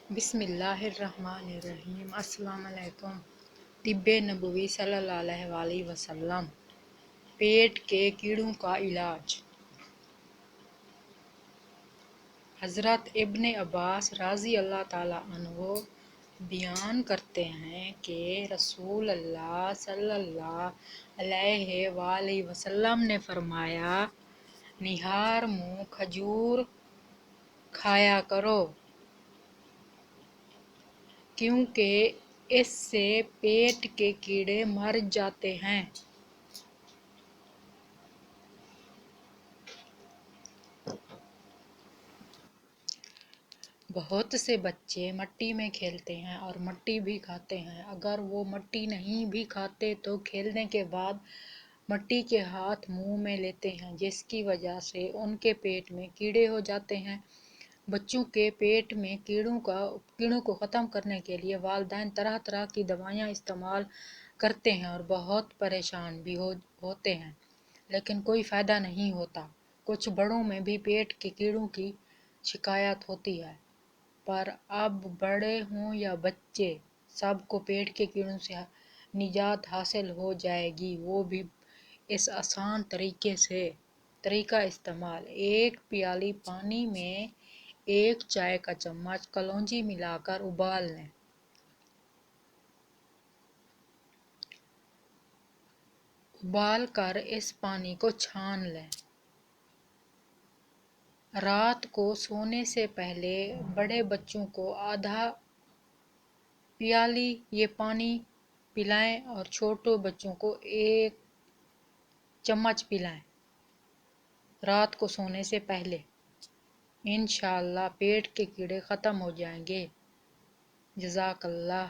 بسم اللہ الرحمن الرحیم۔ السلام علیکم۔ طب نبوی صلی اللہ علیہ وسلم۔ پیٹ کے کیڑوں کا علاج۔ حضرت ابن عباس رضی اللہ تعالیٰ عنہ بیان کرتے ہیں کہ رسول اللہ صلی اللہ علیہ وآلہ وسلم نے فرمایا، نہار منہ کھجور کھایا کرو کیونکہ اس سے پیٹ کے کیڑے مر جاتے ہیں۔ بہت سے بچے مٹی میں کھیلتے ہیں اور مٹی بھی کھاتے ہیں۔ اگر وہ مٹی نہیں بھی کھاتے تو کھیلنے کے بعد مٹی کے ہاتھ منہ میں لیتے ہیں، جس کی وجہ سے ان کے پیٹ میں کیڑے ہو جاتے ہیں۔ بچوں کے پیٹ میں کیڑوں کو ختم کرنے کے لیے والدین طرح طرح کی دوائیاں استعمال کرتے ہیں اور بہت پریشان بھی ہوتے ہیں، لیکن کوئی فائدہ نہیں ہوتا۔ کچھ بڑوں میں بھی پیٹ کے کیڑوں کی شکایت ہوتی ہے، پر اب بڑے ہوں یا بچے، سب کو پیٹ کے کیڑوں سے نجات حاصل ہو جائے گی، وہ بھی اس آسان طریقہ استعمال۔ ایک پیالی پانی میں 1 چائے کا چمچ کلونجی ملا کر ابال لیں۔ ابال کر اس پانی کو چھان لیں۔ رات کو سونے سے پہلے بڑے بچوں کو آدھا پیالی یہ پانی پلائیں اور چھوٹے بچوں کو 1 چمچ پلائیں رات کو سونے سے پہلے۔ انشاءاللہ پیٹ کے کیڑے ختم ہو جائیں گے۔ جزاک اللہ۔